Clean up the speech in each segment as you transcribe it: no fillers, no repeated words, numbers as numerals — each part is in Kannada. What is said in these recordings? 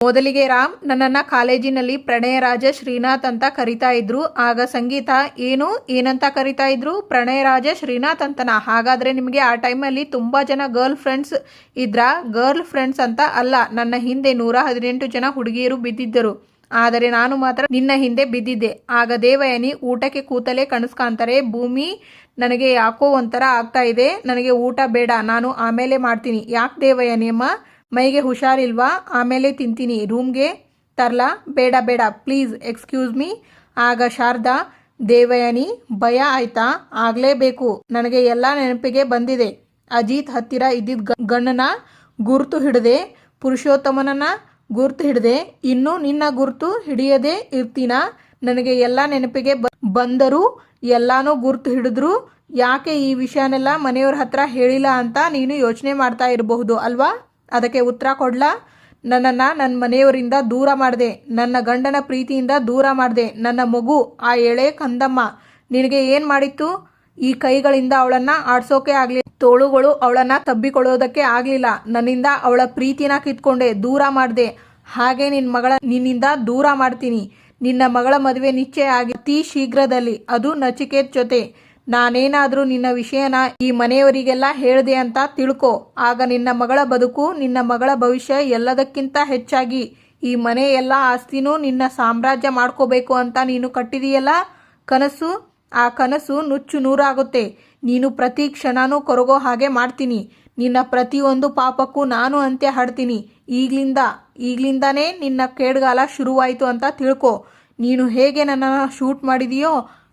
ಮೊದಲಿಗೆ ರಾಮ್ ನನ್ನನ್ನು ಕಾಲೇಜಿನಲ್ಲಿ ಪ್ರಣಯರಾಜ ಶ್ರೀನಾಥ್ ಅಂತ ಕರಿತಾ ಇದ್ರು. ಆಗ ಸಂಗೀತ ಏನಂತ ಕರಿತಾ ಇದ್ರು? ಪ್ರಣಯರಾಜ ಶ್ರೀನಾಥ್ ಅಂತನಾ? ಹಾಗಾದರೆ ನಿಮಗೆ ಆ ಟೈಮಲ್ಲಿ ತುಂಬ ಜನ ಗರ್ಲ್ ಫ್ರೆಂಡ್ಸ್ ಇದ್ರಾ? ಗರ್ಲ್ ಫ್ರೆಂಡ್ಸ್ ಅಂತ ಅಲ್ಲ, ನನ್ನ ಹಿಂದೆ 118 ಜನ ಹುಡುಗಿಯರು ಬಿದ್ದಿದ್ದರು. ಆದರೆ ನಾನು ಮಾತ್ರ ನಿನ್ನ ಹಿಂದೆ ಬಿದ್ದಿದ್ದೆ. ಆಗ ದೇವಯಾನಿ ಊಟಕ್ಕೆ ಕೂತಲೇ ಕನಸ್ಕಾಂತಾರೆ. ಭೂಮಿ, ನನಗೆ ಯಾಕೋ ಒಂಥರ ಆಗ್ತಾ ಇದೆ, ನನಗೆ ಊಟ ಬೇಡ, ನಾನು ಆಮೇಲೆ ಮಾಡ್ತೀನಿ. ಯಾಕೆ ದೇವಯಾನಿ ಅಮ್ಮ, ಮೈಗೆ ಹುಷಾರಿಲ್ವಾ? ಆಮೇಲೆ ತಿಂತೀನಿ, ರೂಮ್ಗೆ ತರ್ಲಾ? ಬೇಡ ಬೇಡ ಪ್ಲೀಸ್, ಎಕ್ಸ್ಕ್ಯೂಸ್ ಮೀ. ಆಗ ಶಾರದಾ, ದೇವಯಾನಿ ಭಯ ಆಯ್ತಾ? ಆಗಲೇಬೇಕು, ನನಗೆ ಎಲ್ಲ ನೆನಪಿಗೆ ಬಂದಿದೆ. ಅಜಿತ್ ಹತ್ತಿರ ಇದ್ದಿದ್ದ ಗಣ್ಣನ ಗುರುತು ಹಿಡಿದೆ, ಪುರುಷೋತ್ತಮನನ್ನ ಗುರುತು ಹಿಡಿದೆ, ಇನ್ನು ನಿನ್ನ ಗುರುತು ಹಿಡಿಯದೇ ಇರ್ತೀನ? ನನಗೆ ಎಲ್ಲ ನೆನಪಿಗೆ ಬಂದರೂ ಎಲ್ಲಾನು ಗುರುತು ಹಿಡಿದ್ರು. ಯಾಕೆ ಈ ವಿಷಯನೆಲ್ಲ ಮನೆಯವ್ರ ಹತ್ರ ಹೇಳಿಲ್ಲ ಅಂತ ನೀನು ಯೋಚನೆ ಮಾಡ್ತಾ ಇರಬಹುದು ಅಲ್ವಾ? ಅದಕ್ಕೆ ಉತ್ತರ ಕೊಡ್ಲಾ? ನನ್ನನ್ನು ನನ್ನ ಮನೆಯವರಿಂದ ದೂರ ಮಾಡಿದೆ, ನನ್ನ ಗಂಡನ ಪ್ರೀತಿಯಿಂದ ದೂರ ಮಾಡಿದೆ. ನನ್ನ ಮಗು, ಆ ಎಳೆ ಕಂದಮ್ಮ ನಿನಗೆ ಏನು ಮಾಡಿತ್ತು? ಈ ಕೈಗಳಿಂದ ಅವಳನ್ನು ಆಡ್ಸೋಕೆ ಆಗಲಿ, ತೋಳುಗಳು ಅವಳನ್ನು ತಬ್ಬಿಕೊಳ್ಳೋದಕ್ಕೆ ಆಗಲಿಲ್ಲ. ನನ್ನಿಂದ ಅವಳ ಪ್ರೀತಿನ ಕಿತ್ಕೊಂಡೆ, ದೂರ ಮಾಡಿದೆ. ಹಾಗೆ ನಿನ್ನಿಂದ ದೂರ ಮಾಡ್ತೀನಿ. ನಿನ್ನ ಮಗಳ ಮದುವೆ ನಿಶ್ಚಯ ಆಗಿ ಅತಿ ಶೀಘ್ರದಲ್ಲಿ, ಅದು ನಚಿಕೇತ್ ಜೊತೆ. ನಾನೇನಾದರೂ ನಿನ್ನ ವಿಷಯನ ಈ ಮನೆಯವರಿಗೆಲ್ಲ ಹೇಳಿದೆ ಅಂತ ತಿಳ್ಕೊ. ಆಗ ನಿನ್ನ ಮಗಳ ಬದುಕು, ನಿನ್ನ ಮಗಳ ಭವಿಷ್ಯ ಎಲ್ಲದಕ್ಕಿಂತ ಹೆಚ್ಚಾಗಿ ಈ ಮನೆ ಎಲ್ಲ ಆಸ್ತಿನೂ ನಿನ್ನ ಸಾಮ್ರಾಜ್ಯ ಮಾಡ್ಕೋಬೇಕು ಅಂತ ನೀನು ಕಟ್ಟಿದೆಯಲ್ಲ ಕನಸು, ಆ ಕನಸು ನುಚ್ಚು ನೂರಾಗುತ್ತೆ. ನೀನು ಪ್ರತಿ ಕ್ಷಣನೂ ಕೊರಗೋ ಹಾಗೆ ಮಾಡ್ತೀನಿ. ನಿನ್ನ ಪ್ರತಿಯೊಂದು ಪಾಪಕ್ಕೂ ನಾನು ಅಂತ್ಯ ಹಾಡ್ತೀನಿ. ಈಗ್ಲಿಂದಾನೇ ನಿನ್ನ ಕೇಡ್ಗಾಲ ಶುರುವಾಯಿತು ಅಂತ ತಿಳ್ಕೊ. ನೀನು ಹೇಗೆ ನನ್ನನ್ನು ಶೂಟ್ ಮಾಡಿದೆಯೋ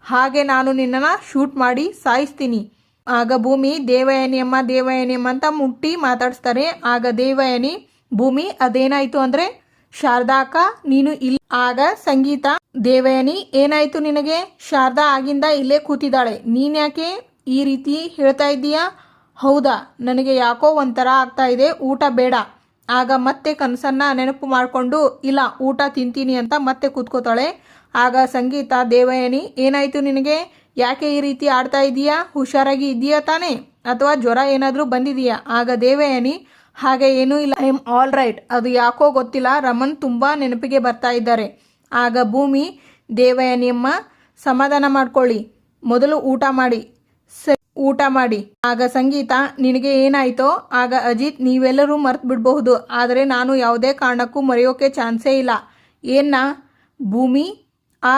ಹಾಗೆ ನಾನು ನಿನ್ನನ್ನು ಶೂಟ್ ಮಾಡಿ ಸಾಯಿಸ್ತೀನಿ. ಆಗ ಭೂಮಿ, ದೇವಯಾನಿ ಅಮ್ಮ ಅಂತ ಮುಟ್ಟಿ ಮಾತಾಡಿಸ್ತಾರೆ. ಆಗ ದೇವಯಾನಿ, ಭೂಮಿ ಅದೇನಾಯ್ತು ಅಂದರೆ? ಶಾರದಾ ಅಕ್ಕ ನೀನು ಇಲ್ಲಿ. ಆಗ ಸಂಗೀತ, ದೇವಯಾನಿ ಏನಾಯ್ತು ನಿನಗೆ? ಶಾರದಾ ಆಗಿಂದ ಇಲ್ಲೇ ಕೂತಿದ್ದಾಳೆ, ನೀನ್ಯಾಕೆ ಈ ರೀತಿ ಹೇಳ್ತಾ ಇದ್ದೀಯಾ? ಹೌದಾ, ನನಗೆ ಯಾಕೋ ಒಂಥರ ಆಗ್ತಾ ಇದೆ, ಊಟ ಬೇಡ. ಆಗ ಮತ್ತೆ ಕನಸನ್ನ ನೆನಪು ಮಾಡಿಕೊಂಡು ಇಲ್ಲ ಊಟ ತಿಂತೀನಿ ಅಂತ ಮತ್ತೆ ಕೂತ್ಕೋತಾಳೆ. ಆಗ ಸಂಗೀತ, ದೇವಯಾನಿ ಏನಾಯ್ತು ನಿನಗೆ? ಯಾಕೆ ಈ ರೀತಿ ಆಡ್ತಾ ಇದೀಯಾ? ಹುಷಾರಾಗಿ ಇದೆಯಾ ತಾನೇ? ಅಥವಾ ಜ್ವರ ಏನಾದರೂ ಬಂದಿದೆಯಾ? ಆಗ ದೇವಯಾನಿ, ಹಾಗೆ ಏನೂ ಇಲ್ಲ, ಐ ಆಮ್ ಆಲ್ ರೈಟ್. ಅದು ಯಾಕೋ ಗೊತ್ತಿಲ್ಲ, ರಮನ್ ತುಂಬ ನೆನಪಿಗೆ ಬರ್ತಾ ಇದ್ದಾರೆ. ಆಗ ಭೂಮಿ, ದೇವಯಾನಿಯಮ್ಮ ಸಮಾಧಾನ ಮಾಡ್ಕೊಳ್ಳಿ, ಮೊದಲು ಊಟ ಮಾಡಿ. ಊಟ ಮಾಡಿ. ಆಗ ಸಂಗೀತ, ನಿನಗೆ ಏನಾಯ್ತೋ? ಆಗ ಅಜಿತ್, ನೀವೆಲ್ಲರೂ ಮರ್ತು ಬಿಡಬಹುದು, ಆದರೆ ನಾನು ಯಾವುದೇ ಕಾರಣಕ್ಕೂ ಮರೆಯೋಕೆ ಚಾನ್ಸೇ ಇಲ್ಲ. ಏನ್ನ ಭೂಮಿ? ಆ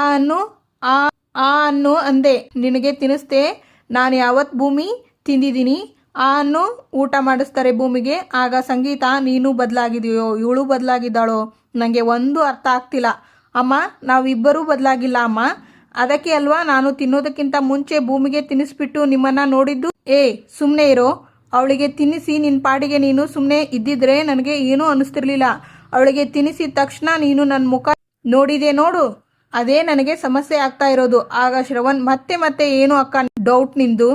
ಅನ್ನು ಅಂದೆ, ನಿನಗೆ ತಿನ್ನಿಸ್ದೆ? ನಾನು ಯಾವತ್ತು ಭೂಮಿ ತಿಂದಿದ್ದೀನಿ? ಆ ಅನ್ನು ಊಟ ಮಾಡಿಸ್ತಾರೆ ಭೂಮಿಗೆ. ಆಗ ಸಂಗೀತ, ನೀನು ಬದಲಾಗಿದೆಯೋ ಇವಳು ಬದಲಾಗಿದ್ದಾಳೋ ನನಗೆ ಒಂದು ಅರ್ಥ ಆಗ್ತಿಲ್ಲ. ಅಮ್ಮ, ನಾವಿಬ್ಬರೂ ಬದಲಾಗಿಲ್ಲ ಅಮ್ಮ. ಅದಕ್ಕೆ ಅಲ್ವಾ ನಾನು ತಿನ್ನೋದಕ್ಕಿಂತ ಮುಂಚೆ ಭೂಮಿಗೆ ತಿನ್ನಿಸ್ಬಿಟ್ಟು ನಿಮ್ಮನ್ನ ನೋಡಿದ್ದು. ಸುಮ್ಮನೆ ಇರೋ, ಅವಳಿಗೆ ತಿನ್ನಿಸಿ ನಿನ್ನ ಪಾಡಿಗೆ ನೀನು ಸುಮ್ಮನೆ ಇದ್ದಿದ್ರೆ ನನಗೆ ಏನೂ ಅನಿಸ್ತಿರ್ಲಿಲ್ಲ. ಅವಳಿಗೆ ತಿನ್ನಿಸಿದ ತಕ್ಷಣ ನೀನು ನನ್ನ ಮುಖ ನೋಡಿದೆ ನೋಡು, ಅದೇ ನನಗೆ ಸಮಸ್ಯೆ ಆಗ್ತಾ ಇರೋದು. ಆಗ ಶ್ರವಣ್, ಮತ್ತೆ ಏನು ಅಕ್ಕ ಡೌಟ್ ನಿಂದು?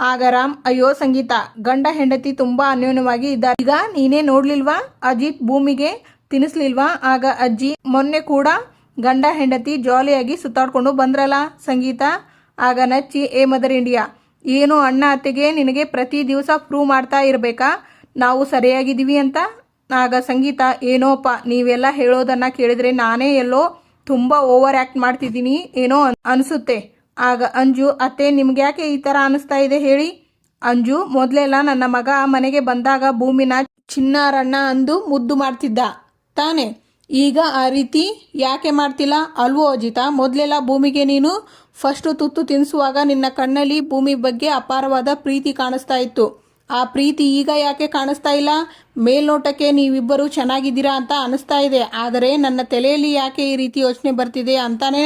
ಆಗ ರಾಮ್, ಅಯ್ಯೋ ಸಂಗೀತ, ಗಂಡ ಹೆಂಡತಿ ತುಂಬಾ ಅನ್ಯೋನ್ಯವಾಗಿ ಇದ್ದಾರೆ. ಈಗ ನೀನೇ ನೋಡ್ಲಿಲ್ವಾ ಅಜಿತ್ ಭೂಮಿಗೆ ತಿನ್ನಿಸ್ಲಿಲ್ವಾ? ಆಗ ಅಜ್ಜಿ, ಮೊನ್ನೆ ಕೂಡ ಗಂಡ ಹೆಂಡತಿ ಜಾಲಿಯಾಗಿ ಸುತ್ತಾಡ್ಕೊಂಡು ಬಂದ್ರಲ್ಲ ಸಂಗೀತ. ಆಗ ನಚ್ಚಿ, ಮದರ್ ಇಂಡಿಯಾ, ಏನು ಅಣ್ಣ ಅತ್ತೆಗೆ ನಿನಗೆ ಪ್ರತಿ ದಿವಸ ಪ್ರೂವ್ ಮಾಡ್ತಾ ಇರಬೇಕಾ ನಾವು ಸರಿಯಾಗಿದ್ದೀವಿ ಅಂತ? ಆಗ ಸಂಗೀತ, ಏನೋಪ್ಪ ನೀವೆಲ್ಲ ಹೇಳೋದನ್ನ ಕೇಳಿದ್ರೆ ನಾನೇ ಎಲ್ಲೋ ತುಂಬ ಓವರ್ ಆ್ಯಕ್ಟ್ ಮಾಡ್ತಿದ್ದೀನಿ ಏನೋ ಅನಿಸುತ್ತೆ. ಆಗ ಅಂಜು, ಅತ್ತೆ ನಿಮ್ಗೆ ಯಾಕೆ ಈ ಥರ ಅನಿಸ್ತಾ ಇದೆ ಹೇಳಿ? ಅಂಜು, ಮೊದಲೆಲ್ಲ ನನ್ನ ಮಗ ಮನೆಗೆ ಬಂದಾಗ ಭೂಮಿನ ಚಿನ್ನಾರಣ್ಣ ಅಂದು ಮುದ್ದು ಮಾಡ್ತಿದ್ದ ತಾನೆ, ಈಗ ಆ ರೀತಿ ಯಾಕೆ ಮಾಡ್ತಿಲ್ಲ ಅಲ್ವೋ ಅಜಿತ? ಮೊದಲೆಲ್ಲ ಭೂಮಿಗೆ ನೀನು ಫಸ್ಟು ತುತ್ತು ತಿನ್ನಿಸುವಾಗ ನಿನ್ನ ಕಣ್ಣಲ್ಲಿ ಭೂಮಿ ಬಗ್ಗೆ ಅಪಾರವಾದ ಪ್ರೀತಿ ಕಾಣಿಸ್ತಾ ಇತ್ತು. ಆ ಪ್ರೀತಿ ಈಗ ಯಾಕೆ ಕಾಣಿಸ್ತಾ ಇಲ್ಲ? ಮೇಲ್ನೋಟಕ್ಕೆ ನೀವಿಬ್ಬರು ಚೆನ್ನಾಗಿದ್ದೀರಾ ಅಂತ ಅನಿಸ್ತಾ ಇದೆ, ಆದರೆ ನನ್ನ ತಲೆಯಲ್ಲಿ ಯಾಕೆ ಈ ರೀತಿ ಯೋಚನೆ ಬರ್ತಿದೆ ಅಂತಾನೇ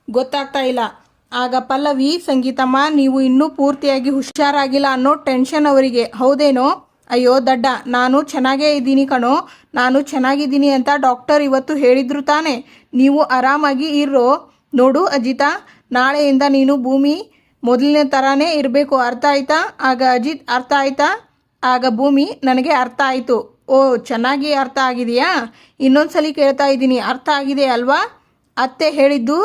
ಗೊತ್ತಾಗ್ತಾ ಇಲ್ಲ. ಆಗ ಪಲ್ಲವಿ, ಸಂಗೀತಮ್ಮ ನೀವು ಇನ್ನೂ ಪೂರ್ತಿಯಾಗಿ ಹುಷಾರಾಗಿಲ್ಲ ಅನ್ನೋ ಟೆನ್ಷನ್ ಅವರಿಗೆ, ಹೌದೇನೋ? ಅಯ್ಯೋ ದಡ್ಡ, ನಾನು ಚೆನ್ನಾಗೇ ಇದ್ದೀನಿ ಕಣೋ, ನಾನು ಚೆನ್ನಾಗಿದ್ದೀನಿ ಅಂತ ಡಾಕ್ಟರ್ ಇವತ್ತು ಹೇಳಿದ್ರು ತಾನೆ, ನೀವು ಆರಾಮಾಗಿ ಇರೋ. ನೋಡು ಅಜಿತ, ನಾಳೆಯಿಂದ ನೀನು ಭೂಮಿ ಮೊದಲಿನ ಥರನೇ ಇರಬೇಕು, ಅರ್ಥ ಆಯ್ತಾ? ಆಗ ಅಜಿತ್, ಅರ್ಥ ಆಯ್ತಾ? ಆಗ ಭೂಮಿ, ನನಗೆ ಅರ್ಥ ಆಯಿತು. ಓ, ಚೆನ್ನಾಗಿ ಅರ್ಥ ಆಗಿದೆಯಾ? ಇನ್ನೊಂದ್ಸಲಿ ಕೇಳ್ತಾ ಇದ್ದೀನಿ, ಅರ್ಥ ಆಗಿದೆ ಅಲ್ವಾ? ಅತ್ತೆ ಹೇಳಿದ್ದು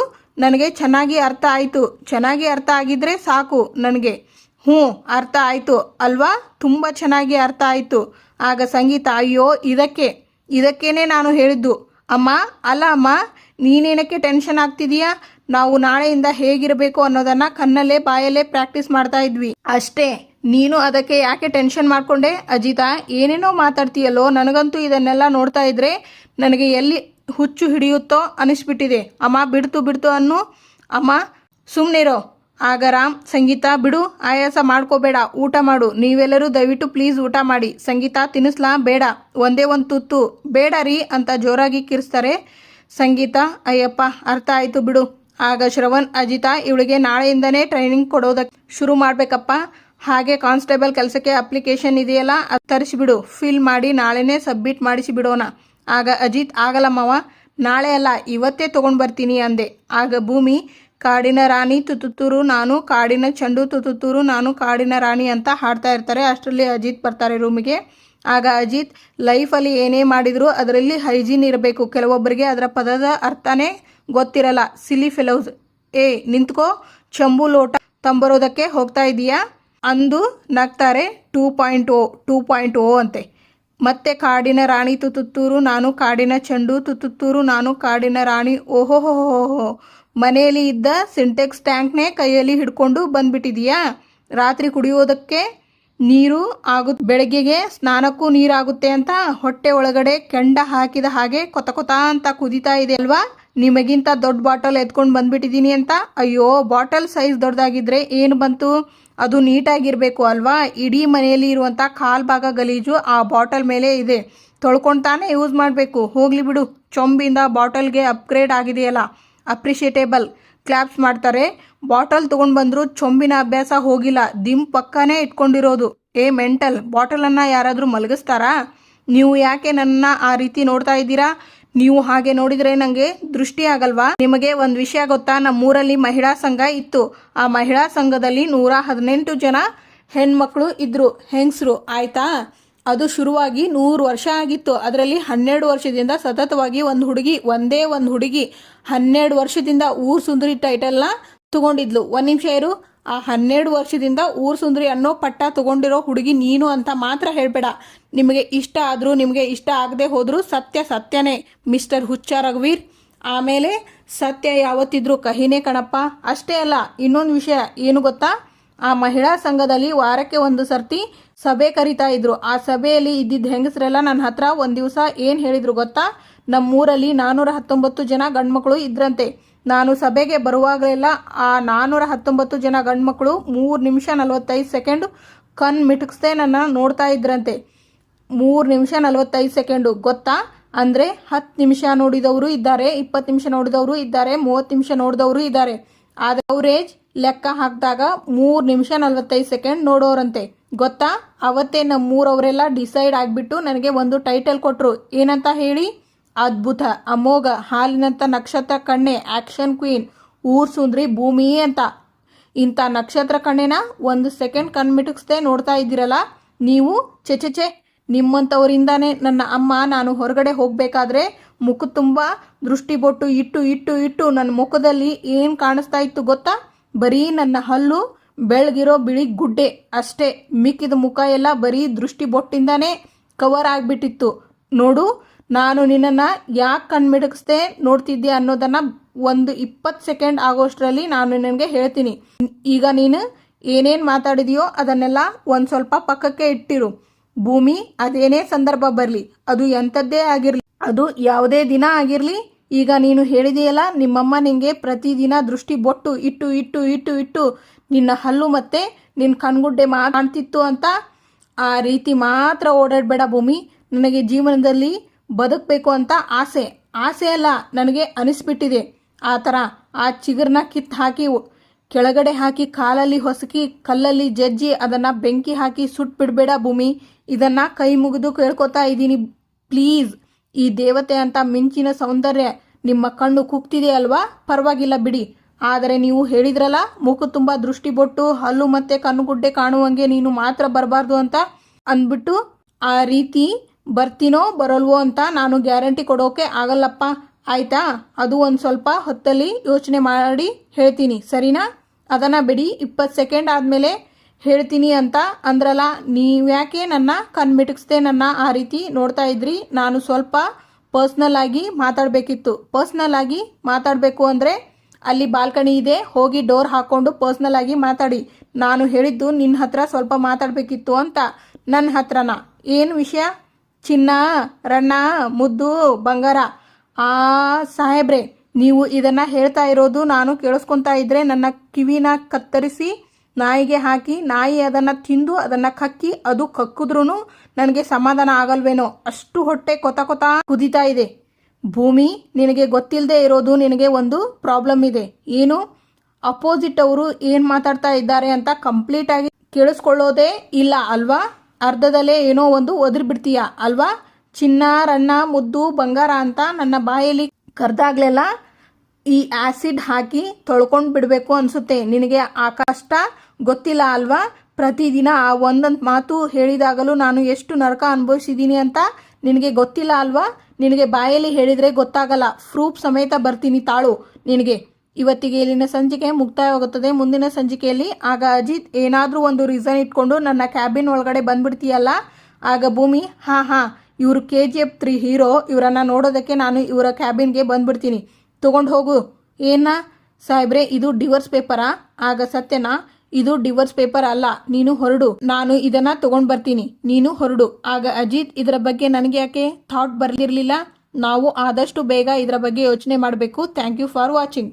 ನನಗೆ ಚೆನ್ನಾಗಿ ಅರ್ಥ ಆಯಿತು. ಚೆನ್ನಾಗಿ ಅರ್ಥ ಆಗಿದ್ರೆ ಸಾಕು ನನಗೆ. ಹ್ಞೂ, ಅರ್ಥ ಆಯಿತು ಅಲ್ವಾ? ತುಂಬ ಚೆನ್ನಾಗಿ ಅರ್ಥ ಆಯಿತು. ಆಗ ಸಂಗೀತ, ಅಯ್ಯೋ ಇದಕ್ಕೇನೆ ನಾನು ಹೇಳಿದ್ದು, ಅಮ್ಮ ಅಲ್ಲ ಅಮ್ಮ, ನೀನೇನಕ್ಕೆ ಟೆನ್ಷನ್ ಆಗ್ತಿದೀಯಾ? ನಾವು ನಾಳೆಯಿಂದ ಹೇಗಿರಬೇಕು ಅನ್ನೋದನ್ನ ಕಣ್ಣಲ್ಲೇ ಬಾಯಲ್ಲೇ ಪ್ರಾಕ್ಟೀಸ್ ಮಾಡ್ತಾ ಇದ್ವಿ ಅಷ್ಟೇ. ನೀನು ಅದಕ್ಕೆ ಯಾಕೆ ಟೆನ್ಷನ್ ಮಾಡ್ಕೊಂಡೆ? ಅಜಿತಾ, ಏನೇನೋ ಮಾತಾಡ್ತೀಯಲ್ಲೋ. ನನಗಂತೂ ಇದನ್ನೆಲ್ಲ ನೋಡ್ತಾ ಇದ್ರೆ ನನಗೆ ಎಲ್ಲಿ ಹುಚ್ಚು ಹಿಡಿಯುತ್ತೋ ಅನಿಸ್ಬಿಟ್ಟಿದೆ. ಅಮ್ಮ ಬಿಡ್ತು ಅನ್ನು. ಅಮ್ಮ ಸುಮ್ಮನಿರೋ. ಆಗ ರಾಮ್, ಸಂಗೀತ ಬಿಡು, ಆಯಾಸ ಮಾಡ್ಕೋಬೇಡ, ಊಟ ಮಾಡು. ನೀವೆಲ್ಲರೂ ದಯವಿಟ್ಟು ಪ್ಲೀಸ್ ಊಟ ಮಾಡಿ. ಸಂಗೀತ, ತಿನ್ನಿಸ್ಲಾ? ಬೇಡ, ಒಂದೇ ಒಂದು ತುತ್ತು. ಬೇಡ ರೀ ಅಂತ ಜೋರಾಗಿ ಕಿರಿಸ್ತಾರೆ. ಸಂಗೀತ, ಅಯ್ಯಪ್ಪ ಅರ್ಥ ಆಯಿತು ಬಿಡು. ಆಗ ಶ್ರವಣ್, ಅಜಿತಾ, ಇವಳಿಗೆ ನಾಳೆಯಿಂದನೇ ಟ್ರೈನಿಂಗ್ ಕೊಡೋದಕ್ಕೆ ಶುರು ಮಾಡಬೇಕಪ್ಪ. ಹಾಗೆ ಕಾನ್ಸ್ಟೇಬಲ್ ಕೆಲಸಕ್ಕೆ ಅಪ್ಲಿಕೇಶನ್ ಇದೆಯಲ್ಲ, ಅದು ತರಿಸಿಬಿಡು, ಫಿಲ್ ಮಾಡಿ ನಾಳೆನೇ ಸಬ್ಮಿಟ್ ಮಾಡಿಸಿ ಬಿಡೋಣ. ಆಗ ಅಜಿತ್, ಆಗಲ್ಲಮ್ಮವ, ನಾಳೆ ಅಲ್ಲ ಇವತ್ತೇ ತೊಗೊಂಡು ಬರ್ತೀನಿ ಅಂದೆ. ಆಗ ಭೂಮಿ, ಕಾಡಿನ ರಾಣಿ ತುತ್ತೂರು ನಾನು, ಕಾಡಿನ ಚೆಂಡು ತುತ್ತೂರು ನಾನು, ಕಾಡಿನ ರಾಣಿ ಅಂತ ಹಾಡ್ತಾ ಇರ್ತಾರೆ. ಅಷ್ಟರಲ್ಲಿ ಅಜಿತ್ ಬರ್ತಾರೆ ರೂಮಿಗೆ. ಆಗ ಅಜಿತ್, ಲೈಫಲ್ಲಿ ಏನೇ ಮಾಡಿದರೂ ಅದರಲ್ಲಿ ಹೈಜೀನ್ ಇರಬೇಕು. ಕೆಲವೊಬ್ಬರಿಗೆ ಅದರ ಪದದ ಅರ್ಥನೇ ಗೊತ್ತಿರಲ್ಲ. ಸಿಲಿ ಫೆಲೋಸ್. ನಿಂತ್ಕೋ, ಚಂಬು ಲೋಟ ತಂಬರೋದಕ್ಕೆ ಹೋಗ್ತಾ ಇದೀಯಾ ಅಂದು ನಗ್ತಾರೆ. 2.0 ಅಂತೆ. ಮತ್ತೆ ಕಾಡಿನ ರಾಣಿ ತುತ್ತೂರು ನಾನು, ಕಾಡಿನ ಚೆಂಡು ತುತ್ತೂರು ನಾನು, ಕಾಡಿನ ರಾಣಿ. ಓಹೋಹೋಹೋ, ಮನೆಯಲ್ಲಿ ಇದ್ದ ಸಿಂಟೆಕ್ಸ್ ಟ್ಯಾಂಕ್ನೇ ಕೈಯಲ್ಲಿ ಹಿಡ್ಕೊಂಡು ಬಂದ್ಬಿಟ್ಟಿದೀಯಾ? ರಾತ್ರಿ ಕುಡಿಯೋದಕ್ಕೆ ನೀರು ಆಗುತ್ತೆ, ಬೆಳಗ್ಗೆಗೆ ಸ್ನಾನಕ್ಕೂ ನೀರಾಗುತ್ತೆ ಅಂತ ಹೊಟ್ಟೆ ಒಳಗಡೆ ಕೆಂಡ ಹಾಕಿದ ಹಾಗೆ ಕೊತ ಅಂತ ಕುದೀತಾ ಇದೆ ಅಲ್ವಾ? ನಿಮಗಿಂತ ದೊಡ್ಡ ಬಾಟಲ್ ಎತ್ಕೊಂಡು ಬಂದ್ಬಿಟ್ಟಿದ್ದೀನಿ ಅಂತ. ಅಯ್ಯೋ, ಬಾಟಲ್ ಸೈಜ್ ದೊಡ್ಡದಾಗಿದ್ರೆ ಏನು ಬಂತು, ಅದು ನೀಟಾಗಿರಬೇಕು ಅಲ್ವಾ? ಇಡೀ ಮನೆಯಲ್ಲಿ ಇರುವಂಥ ಕಾಲು ಭಾಗ ಗಲೀಜು ಆ ಬಾಟಲ್ ಮೇಲೆ ಇದೆ. ತೊಳ್ಕೊಂಡು ತಾನೇ ಯೂಸ್ ಮಾಡಬೇಕು. ಹೋಗ್ಲಿ ಬಿಡು, ಚೊಂಬಿಂದ ಬಾಟಲ್ಗೆ ಅಪ್ಗ್ರೇಡ್ ಆಗಿದೆಯಲ್ಲ, ಅಪ್ರಿಷಿಯೇಟೇಬಲ್. ಕ್ಲಾಪ್ಸ್ ಮಾಡ್ತಾರೆ. ಬಾಟಲ್ ತೊಗೊಂಡು ಬಂದರೂ ಚೊಂಬಿನ ಅಭ್ಯಾಸ ಹೋಗಿಲ್ಲ, ಪಕ್ಕನೇ ಇಟ್ಕೊಂಡಿರೋದು. ಮೆಂಟಲ್, ಬಾಟಲನ್ನು ಯಾರಾದರೂ ಮಲಗಿಸ್ತಾರಾ? ನೀವು ಯಾಕೆ ನನ್ನ ಆ ರೀತಿ ನೋಡ್ತಾ ಇದ್ದೀರಾ? ನೀವು ಹಾಗೆ ನೋಡಿದರೆ ನನಗೆ ದೃಷ್ಟಿ ಆಗಲ್ವಾ? ನಿಮಗೆ ಒಂದು ವಿಷಯ ಗೊತ್ತಾ? ನಮ್ಮೂರಲ್ಲಿ ಮಹಿಳಾ ಸಂಘ ಇತ್ತು. ಆ ಮಹಿಳಾ ಸಂಘದಲ್ಲಿ 118 ಜನ ಹೆಣ್ಮಕ್ಳು ಇದ್ರು, ಹೆಂಗಸರು, ಆಯ್ತಾ? ಅದು ಶುರುವಾಗಿ 100 ವರ್ಷ ಆಗಿತ್ತು. ಅದರಲ್ಲಿ 12 ವರ್ಷದಿಂದ ಸತತವಾಗಿ ಒಂದೇ ಒಂದು ಹುಡುಗಿ 12 ವರ್ಷದಿಂದ ಊರ್ ಸುಂದರಿ ಟೈಟಲ್ನ ತಗೊಂಡಿದ್ಲು. ಒಂದು ನಿಮಿಷ ಇರು. ಆ 12 ವರ್ಷದಿಂದ ಊರ್ ಸುಂದರಿ ಅನ್ನೋ ಪಟ್ಟ ತಗೊಂಡಿರೋ ಹುಡುಗಿ ನೀನು ಅಂತ ಮಾತ್ರ ಹೇಳಬೇಡ. ನಿಮಗೆ ಇಷ್ಟ ಆದರೂ ನಿಮಗೆ ಇಷ್ಟ ಆಗದೆ ಹೋದರೂ ಸತ್ಯನೇ ಮಿಸ್ಟರ್ ಹುಚ್ಚ ರಘುವೀರ್. ಆಮೇಲೆ ಸತ್ಯ ಯಾವತ್ತಿದ್ರೂ ಕಹಿನೇ ಕಣಪ್ಪ. ಅಷ್ಟೇ ಅಲ್ಲ, ಇನ್ನೊಂದು ವಿಷಯ ಏನು ಗೊತ್ತಾ? ಆ ಮಹಿಳಾ ಸಂಘದಲ್ಲಿ ವಾರಕ್ಕೆ ಒಂದು ಸರ್ತಿ ಸಭೆ ಕರಿತಾ ಇದ್ರು. ಆ ಸಭೆಯಲ್ಲಿ ಇದ್ದಿದ್ದ ಹೆಂಗಸರೆಲ್ಲ ನನ್ನ ಹತ್ರ ಒಂದು ದಿವಸ ಏನು ಹೇಳಿದ್ರು ಗೊತ್ತಾ? ನಮ್ಮೂರಲ್ಲಿ 419 ಜನ ಗಂಡ್ಮಕ್ಳು ಇದ್ರಂತೆ. ನಾನು ಸಭೆಗೆ ಬರುವಾಗಲೆಲ್ಲ ಆ 419 ಜನ ಗಂಡ್ಮಕ್ಳು 3 ನಿಮಿಷ 45 ಸೆಕೆಂಡ್ ಕಣ್ ಮಿಟುಕಿಸ್ದೆ ನನ್ನ ನೋಡ್ತಾ ಇದ್ರಂತೆ. 3 ನಿಮಿಷ 45 ಸೆಕೆಂಡು ಗೊತ್ತಾ? ಅಂದರೆ 10 ನಿಮಿಷ ನೋಡಿದವರು ಇದ್ದಾರೆ, 20 ನಿಮಿಷ ನೋಡಿದವರು ಇದ್ದಾರೆ, 30 ನಿಮಿಷ ನೋಡಿದವರು ಇದ್ದಾರೆ. ಆದರೆ ಅವರೇಜ್ ಲೆಕ್ಕ ಹಾಕಿದಾಗ 3 ನಿಮಿಷ 45 ಸೆಕೆಂಡ್ ನೋಡೋರಂತೆ. ಗೊತ್ತಾ? ಅವತ್ತೇ ನಮ್ಮೂರವರೆಲ್ಲ ಡಿಸೈಡ್ ಆಗಿಬಿಟ್ಟು ನನಗೆ ಒಂದು ಟೈಟಲ್ ಕೊಟ್ಟರು. ಏನಂತ ಹೇಳಿ? ಅದ್ಭುತ, ಅಮೋಘ, ಹಾಲಿನಂಥ ನಕ್ಷತ್ರ ಕಣ್ಣೆ, ಆ್ಯಕ್ಷನ್ ಕ್ವೀನ್, ಊರ್ ಸುಂದ್ರಿ ಭೂಮಿ ಅಂತ. ಇಂಥ ನಕ್ಷತ್ರ ಕಣ್ಣೆನ 1 ಸೆಕೆಂಡ್ ಕಣ್ಮಿಟುಕಿಸ್ದೆ ನೋಡ್ತಾ ಇದ್ದೀರಲ್ಲ ನೀವು. ಚೆಚೆಚೆ, ನಿಮ್ಮಂಥವರಿಂದಾನೇ ನನ್ನ ಅಮ್ಮ ನಾನು ಹೊರಗಡೆ ಹೋಗಬೇಕಾದ್ರೆ ಮುಖ ತುಂಬ ದೃಷ್ಟಿ ಬೊಟ್ಟು ಇಟ್ಟು ನನ್ನ ಮುಖದಲ್ಲಿ ಏನು ಕಾಣಿಸ್ತಾ ಇತ್ತು ಗೊತ್ತಾ? ಬರೀ ನನ್ನ ಹಲ್ಲು, ಬೆಳಗಿರೋ ಬಿಳಿ ಗುಡ್ಡೆ ಅಷ್ಟೇ. ಮಿಕ್ಕಿದ ಮುಖ ಎಲ್ಲ ಬರೀ ದೃಷ್ಟಿ ಬೊಟ್ಟಿಂದಾನೇ ಕವರ್ ಆಗಿಬಿಟ್ಟಿತ್ತು. ನೋಡು, ನಾನು ನಿನ್ನನ್ನು ಯಾಕೆ ಕಣ್ಮಿಡಗಿಸ್ದೆ ನೋಡ್ತಿದ್ದೆ ಅನ್ನೋದನ್ನು ಒಂದು 20 ಸೆಕೆಂಡ್ ಆಗೋಷ್ಟರಲ್ಲಿ ನಾನು ನಿನಗೆ ಹೇಳ್ತೀನಿ. ಈಗ ನೀನು ಏನೇನು ಮಾತಾಡಿದೆಯೋ ಅದನ್ನೆಲ್ಲ ಒಂದು ಸ್ವಲ್ಪ ಪಕ್ಕಕ್ಕೆ ಇಟ್ಟಿರು. ಭೂಮಿ, ಅದೇನೇ ಸಂದರ್ಭ ಬರಲಿ, ಅದು ಎಂಥದ್ದೇ ಆಗಿರಲಿ, ಅದು ಯಾವುದೇ ದಿನ ಆಗಿರಲಿ, ಈಗ ನೀನು ಹೇಳಿದೆಯಲ್ಲ ನಿಮ್ಮಮ್ಮ ನಿನಗೆ ಪ್ರತಿದಿನ ದೃಷ್ಟಿ ಬೊಟ್ಟು ಇಟ್ಟು ನಿನ್ನ ಹಲ್ಲು ಮತ್ತು ನಿನ್ನ ಕಣ್ಗುಡ್ಡೆ ಕಾಣ್ತಿತ್ತು ಅಂತ ಆ ರೀತಿ ಮಾತ್ರ ಓಡಾಡಬೇಡ ಭೂಮಿ. ನನಗೆ ಜೀವನದಲ್ಲಿ ಬದುಕಬೇಕು ಅಂತ ಆಸೆ ಅಲ್ಲ, ನನಗೆ ಅನಿಸ್ಬಿಟ್ಟಿದೆ. ಆ ಥರ ಆ ಚಿಗುರನ್ನ ಕಿತ್ತು ಹಾಕಿ ಕೆಳಗಡೆ ಹಾಕಿ ಕಾಲಲ್ಲಿ ಹೊಸಕಿ ಕಲ್ಲಲ್ಲಿ ಜಜ್ಜಿ ಅದನ್ನು ಬೆಂಕಿ ಹಾಕಿ ಸುಟ್ಬಿಡ್ಬೇಡ ಭೂಮಿ. ಇದನ್ನು ಕೈ ಮುಗಿದು ಕೇಳ್ಕೊತಾ ಇದ್ದೀನಿ ಪ್ಲೀಸ್. ಈ ದೇವತೆ ಅಂತ ಮಿಂಚಿನ ಸೌಂದರ್ಯ ನಿಮ್ಮ ಕಣ್ಣು ಕುಗ್ತಿದೆ ಅಲ್ವಾ? ಪರವಾಗಿಲ್ಲ ಬಿಡಿ. ಆದರೆ ನೀವು ಹೇಳಿದ್ರಲ್ಲ ಮುಖ ತುಂಬ ದೃಷ್ಟಿ ಬೊಟ್ಟು ಹಲ್ಲು ಮತ್ತು ಕಣ್ಣುಗುಡ್ಡೆ ಕಾಣುವಂಗೆ ನೀನು ಮಾತ್ರ ಬರಬಾರ್ದು ಅಂತ ಅಂದ್ಬಿಟ್ಟು ಆ ರೀತಿ ಬರ್ತೀನೋ ಬರಲ್ವೋ ಅಂತ ನಾನು ಗ್ಯಾರಂಟಿ ಕೊಡೋಕೆ ಆಗಲ್ಲಪ್ಪ, ಆಯಿತಾ? ಅದು ಒಂದು ಸ್ವಲ್ಪ ಹೊತ್ತಲ್ಲಿ ಯೋಚನೆ ಮಾಡಿ ಹೇಳ್ತೀನಿ, ಸರಿನಾ? ಅದನ್ನು ಬಿಡಿ. 20 ಸೆಕೆಂಡ್ ಆದಮೇಲೆ ಹೇಳ್ತೀನಿ ಅಂತ ಅಂದ್ರಲ್ಲ, ನೀವ್ಯಾಕೆ ನನ್ನ ಕಣ್ಮಿಟುಕಿಸ್ದೆ ನನ್ನ ಆ ರೀತಿ ನೋಡ್ತಾ ಇದ್ರಿ? ನಾನು ಸ್ವಲ್ಪ ಪರ್ಸ್ನಲ್ ಆಗಿ ಮಾತಾಡಬೇಕಿತ್ತು. ಪರ್ಸ್ನಲ್ ಆಗಿ ಮಾತಾಡಬೇಕು ಅಂದರೆ ಅಲ್ಲಿ ಬಾಲ್ಕನಿ ಇದೆ, ಹೋಗಿ ಡೋರ್ ಹಾಕ್ಕೊಂಡು ಪರ್ಸ್ನಲ್ ಆಗಿ ಮಾತಾಡಿ. ನಾನು ಹೇಳಿದ್ದು ನಿನ್ನ ಹತ್ರ ಸ್ವಲ್ಪ ಮಾತಾಡಬೇಕಿತ್ತು ಅಂತ. ನನ್ನ ಹತ್ರನ ಏನು ವಿಷಯ? ಚಿನ್ನ, ರಣ್ಣ, ಮುದ್ದು, ಬಂಗಾರ. ಸಾಹೇಬ್ರೆ, ನೀವು ಇದನ್ನು ಹೇಳ್ತಾ ಇರೋದು ನಾನು ಕೇಳಿಸ್ಕೊತಾ ಇದ್ದರೆ ನನ್ನ ಕಿವಿನ ಕತ್ತರಿಸಿ ನಾಯಿಗೆ ಹಾಕಿ ನಾಯಿ ಅದನ್ನು ತಿಂದು ಅದನ್ನು ಕಕ್ಕಿ ಅದು ಕಕ್ಕಿದ್ರೂ ನನಗೆ ಸಮಾಧಾನ ಆಗಲ್ವೇನೋ, ಅಷ್ಟು ಹೊಟ್ಟೆ ಕೊತ ಕೊತ ಕುದೀತಾ ಇದೆ. ಭೂಮಿ, ನಿನಗೆ ಗೊತ್ತಿಲ್ಲದೆ ಇರೋದು ನಿನಗೆ ಒಂದು ಪ್ರಾಬ್ಲಮ್ ಇದೆ. ಏನು? ಅಪೋಸಿಟ್ ಅವರು ಏನು ಮಾತಾಡ್ತಾ ಇದ್ದಾರೆ ಅಂತ ಕಂಪ್ಲೀಟಾಗಿ ಕೇಳಿಸ್ಕೊಳ್ಳೋದೇ ಇಲ್ಲ ಅಲ್ವಾ? ಅರ್ಧದಲ್ಲೇ ಏನೋ ಒಂದು ಒದರಿಬಿಡ್ತೀಯ ಅಲ್ವಾ? ಚಿನ್ನ, ರಣ್ಣ, ಮುದ್ದು, ಬಂಗಾರ ಅಂತ ನನ್ನ ಬಾಯಲ್ಲಿ ಕರೆದಾಗ್ಲೆಲ್ಲ ಈ ಆ್ಯಸಿಡ್ ಹಾಕಿ ತೊಳ್ಕೊಂಡು ಬಿಡಬೇಕು ಅನಿಸುತ್ತೆ. ನಿನಗೆ ಆ ಕಷ್ಟ ಗೊತ್ತಿಲ್ಲ ಅಲ್ವಾ? ಪ್ರತಿದಿನ ಆ ಒಂದೊಂದು ಮಾತು ಹೇಳಿದಾಗಲೂ ನಾನು ಎಷ್ಟು ನರಕ ಅನುಭವಿಸಿದ್ದೀನಿ ಅಂತ ನಿನಗೆ ಗೊತ್ತಿಲ್ಲ ಅಲ್ವಾ? ನಿನಗೆ ಬಾಯಲ್ಲಿ ಹೇಳಿದರೆ ಗೊತ್ತಾಗಲ್ಲ. ಪ್ರೂಫ್ ಸಮೇತ ಬರ್ತೀನಿ ತಾಳು ನಿನಗೆ. ಇವತ್ತಿಗೆ ಇಲ್ಲಿನ ಸಂಚಿಕೆ ಮುಕ್ತಾಯವಾಗುತ್ತದೆ. ಮುಂದಿನ ಸಂಚಿಕೆಯಲ್ಲಿ ಆಗ ಅಜಿತ್ ಏನಾದರೂ ಒಂದು ರೀಸನ್ ಇಟ್ಕೊಂಡು ನನ್ನ ಕ್ಯಾಬಿನ್ ಒಳಗಡೆ ಬಂದ್ಬಿಡ್ತೀಯಲ್ಲ, ಆಗ ಭೂಮಿ ಹಾಂ ಇವರು KGF 3 ಹೀರೋ, ಇವರನ್ನು ನೋಡೋದಕ್ಕೆ ನಾನು ಇವರ ಕ್ಯಾಬಿನ್ಗೆ ಬಂದ್ಬಿಡ್ತೀನಿ. ತೊಗೊಂಡು ಹೋಗು. ಏನ ಸಾಹೇಬ್ರೆ, ಇದು ಡಿವೋರ್ಸ್ ಪೇಪರಾ? ಆಗ ಸತ್ಯನಾ, ಇದು ಡಿವೋರ್ಸ್ ಪೇಪರ್ ಅಲ್ಲ, ನೀನು ಹೊರಡು. ನಾನು ಇದನ್ನು ತೊಗೊಂಡು ಬರ್ತೀನಿ, ನೀನು ಹೊರಡು. ಆಗ ಅಜಿತ್, ಇದರ ಬಗ್ಗೆ ನನಗೆ ಯಾಕೆ ಥಾಟ್ ಬರಲಿರಲಿಲ್ಲ? ನಾವು ಆದಷ್ಟು ಬೇಗ ಇದರ ಬಗ್ಗೆ ಯೋಚನೆ ಮಾಡಬೇಕು. Thank you for watching.